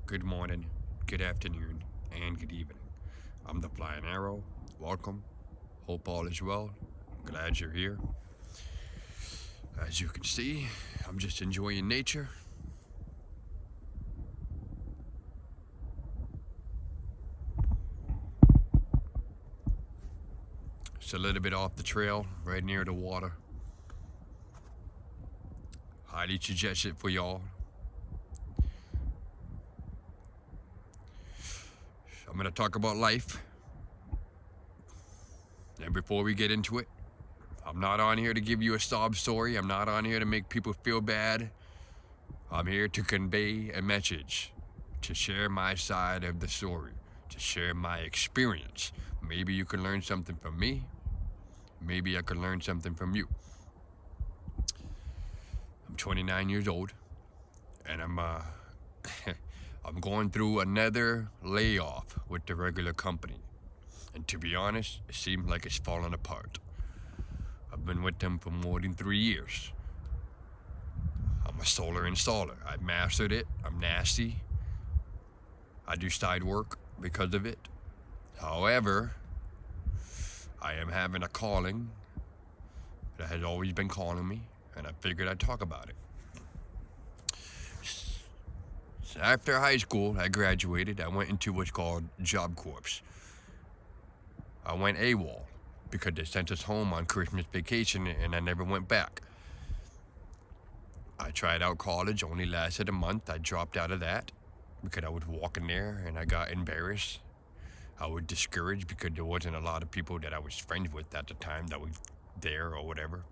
Good morning, good afternoon, and good evening. I'm the Flying Arrow. Welcome. Hope all is well. Glad you're here. As you can see, I'm just enjoying nature. It's a little bit off the trail, right near the water. Highly suggest it for y'all. I'm going to talk about life. And before we get into it, I'm not on here to give you a sob story. I'm not on here to make people feel bad. I'm here to convey a message, to share my side of the story, to share my experience. Maybe you can learn something from me. Maybe I can learn something from you. I'm 29 years old, and I'm I'm going through another layoff with the regular company. And to be honest, it seems like it's falling apart. I've been with them for more than 3 years. I'm a solar installer. I've mastered it. I'm nasty. I do side work because of it. However, I am having a calling that has always been calling me, and I figured I'd talk about it. So after high school, I graduated. I went into what's called jobcorps. I went AWOL because they sent us home on Christmas vacation, and I never went back. I tried out college, only lasted a month. I dropped out of that because I was walking there and I got embarrassed. I was discouraged because there wasn't a lot of people that I was friends with at the time that was there or whatever.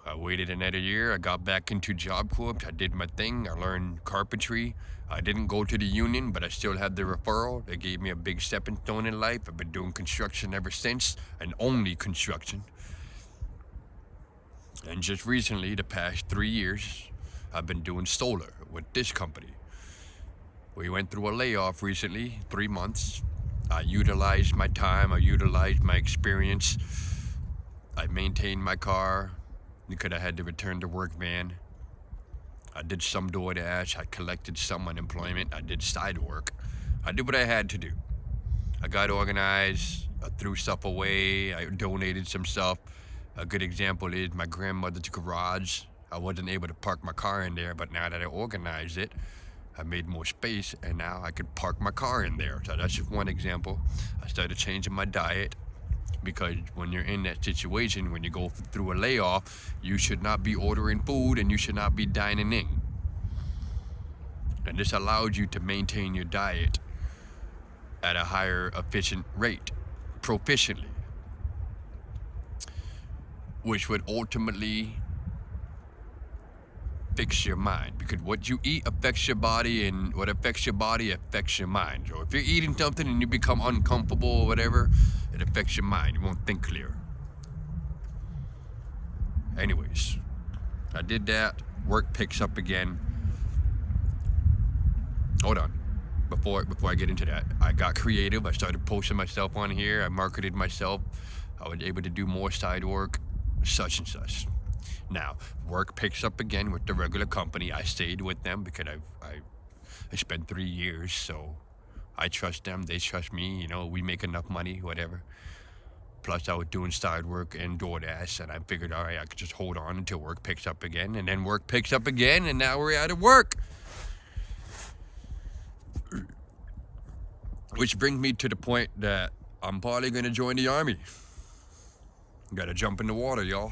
I waited another year. I got back into Job Corps. I did my thing. I learned carpentry. I didn't go to the union, but I still had the referral. They gave me a big stepping stone in life. I've been doing construction ever since, and only construction. And just recently, the past 3 years, I've been doing solar with this company. We went through a layoff recently, 3 months. I utilized my time. I utilized my experience. I maintained my car because I had the return to work van. I did some DoorDash. I collected some unemployment. I did side work. I did what I had to do. I got organized. I threw stuff away. I donated some stuff. A good example is my grandmother's garage. I wasn't able to park my car in there, but now that I organized it, I made more space, and now I could park my car in there. So that's just one example. I started changing my diet because when you're in that situation, when you go through a layoff, you should not be ordering food and you should not be dining in. And this allowed you to maintain your diet at a higher efficient rate, proficiently, which would ultimately fix your mind, because what you eat affects your body, and what affects your body affects your mind. So if you're eating something and you become uncomfortable or whatever, it affects your mind. You won't think clear. Anyways, I did that. Work picks up again. Hold on. Before I get into that, I got creative. I started posting myself on here. I marketed myself. I was able to do more side work, such and such. Now, work picks up again with the regular company. I stayed with them because I spent 3 years, so I trust them. They trust me. You know, we make enough money, whatever. Plus, I was doing side work and DoorDash, and I figured, all right, I could just hold on until work picks up again, and then work picks up again, and now we're out of work. Which brings me to the point that I'm probably going to join the Army. Gotta jump in the water, y'all.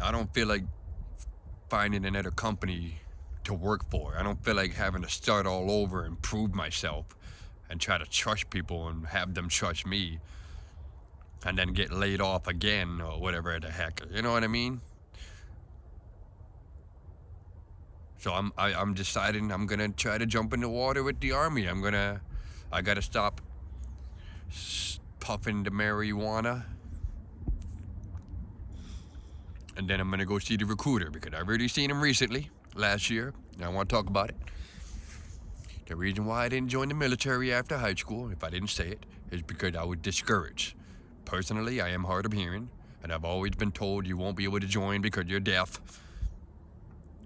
I don't feel like finding another company to work for. I don't feel like having to start all over and prove myself and try to trust people and have them trust me and then get laid off again or whatever the heck. You know what I mean? So I'm deciding I'm gonna try to jump in the water with the Army. I gotta stop puffing the marijuana. And then I'm going to go see the recruiter because I've already seen him recently, last year. And I want to talk about it. The reason why I didn't join the military after high school, if I didn't say it, is because I was discouraged. Personally, I am hard of hearing. And I've always been told you won't be able to join because you're deaf.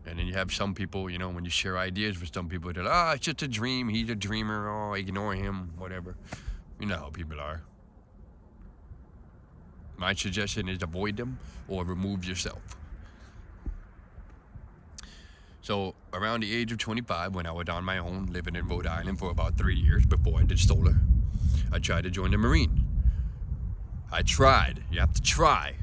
And then you have some people, you know, when you share ideas with some people, they're like, it's just a dream, he's a dreamer, oh, ignore him, whatever. You know how people are. My suggestion is avoid them or remove yourself. So around the age of 25, when I was on my own, living in Rhode Island for about 3 years before I did solar, I tried to join the Marine. I tried. You have to try.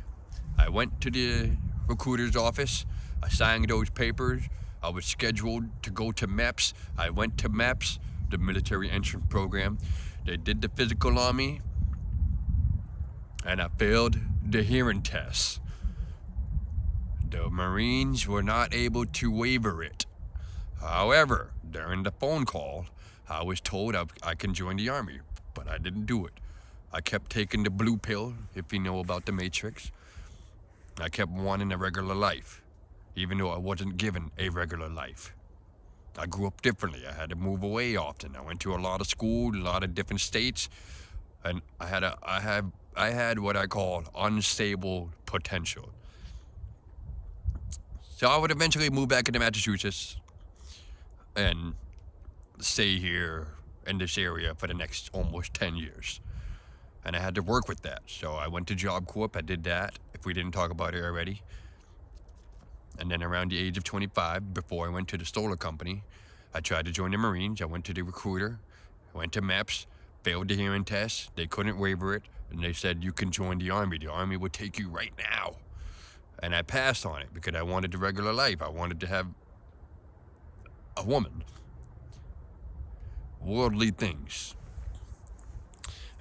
I went to the recruiter's office. I signed those papers. I was scheduled to go to MEPS. I went to MEPS, the military entrance program. They did the physical on me, and I failed the hearing test. The Marines were not able to waiver it. However, during the phone call, I was told I can join the Army, but I didn't do it. I kept taking the blue pill, if you know about the Matrix. I kept wanting a regular life, even though I wasn't given a regular life. I grew up differently. I had to move away often. I went to a lot of school, a lot of different states, and I had what I call unstable potential. So I would eventually move back into Massachusetts and stay here in this area for the next almost 10 years. And I had to work with that. So I went to jobcorps, I did that, if we didn't talk about it already. And then around the age of 25, before I went to the solar company, I tried to join the Marines. I went to the recruiter, I went to MEPS, failed the hearing test. They couldn't waiver it, and they said, you can join the Army. The Army will take you right now. And I passed on it because I wanted the regular life. I wanted to have a woman. Worldly things.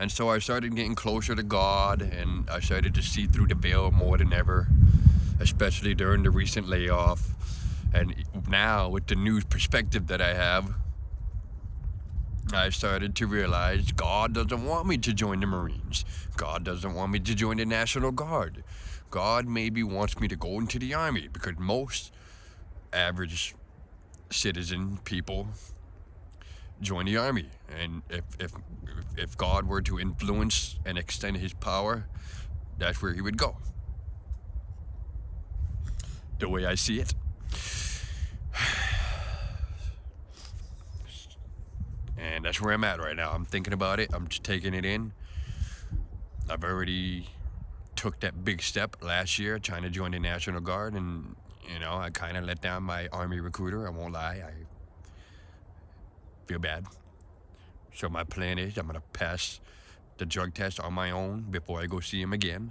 And so I started getting closer to God, and I started to see through the veil more than ever, especially during the recent layoff. And now, with the new perspective that I have, I started to realize God doesn't want me to join the Marines. God doesn't want me to join the National Guard. God maybe wants me to go into the Army, because most average citizen people join the Army. And if God were to influence and extend his power, that's where he would go. The way I see it. And that's where I'm at right now. I'm thinking about it. I'm just taking it in. I've already took that big step last year trying to join the National Guard, and you know, I kind of let down my Army recruiter. I won't lie. I feel bad. So my plan is I'm going to pass the drug test on my own before I go see him again.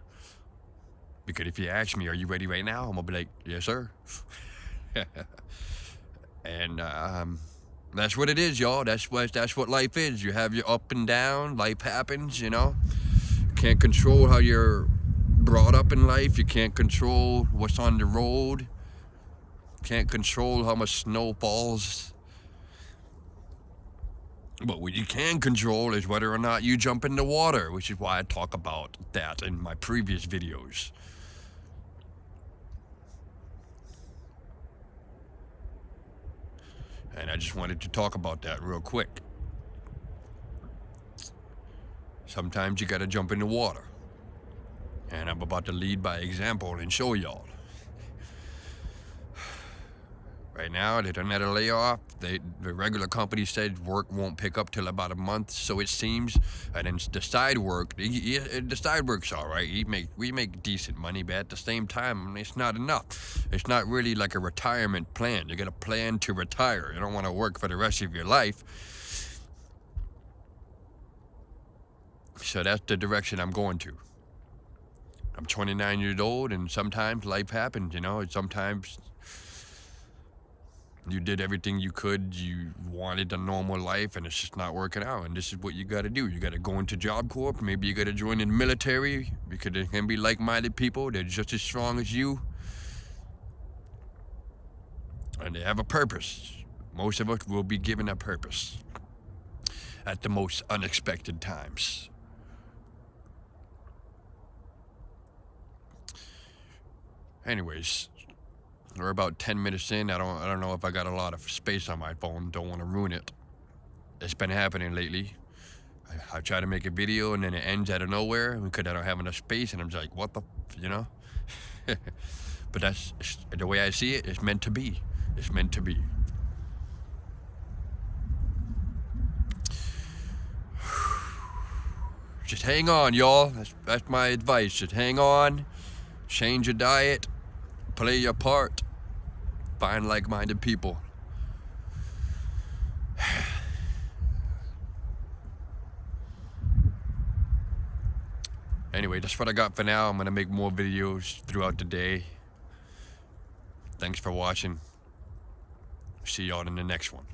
Because if you ask me, are you ready right now? I'm going to be like, yes, sir. And that's what it is, y'all. That's what life is. You have your up and down. Life happens, you know. Can't control how you're brought up in life. You can't control what's on the road. Can't control how much snow falls. But what you can control is whether or not you jump in the water, which is why I talk about that in my previous videos. And I just wanted to talk about that real quick. Sometimes you gotta jump in the water. And I'm about to lead by example and show y'all. Right now, they done had a layoff. The regular company said work won't pick up till about a month, so it seems. And then the side work, the side work's all right. We make decent money, but at the same time, it's not enough. It's not really like a retirement plan. You got a plan to retire. You don't want to work for the rest of your life. So that's the direction I'm going to. I'm 29 years old, and sometimes life happens, you know. Sometimes you did everything you could. You wanted a normal life, and it's just not working out. And this is what you got to do. You got to go into Job Corps. Maybe you got to join in the military, because there can be like-minded people. They're just as strong as you, and they have a purpose. Most of us will be given a purpose at the most unexpected times. Anyways, we're about 10 minutes in. I don't know if I got a lot of space on my phone. Don't want to ruin it. It's been happening lately. I try to make a video and then it ends out of nowhere because I don't have enough space, and I'm just like, what the, you know? But that's the way I see it. It's meant to be. It's meant to be. Just hang on, y'all. That's my advice. Just hang on. Change your diet. Play your part. Find like-minded people. Anyway, that's what I got for now. I'm going to make more videos throughout the day. Thanks for watching. See y'all in the next one.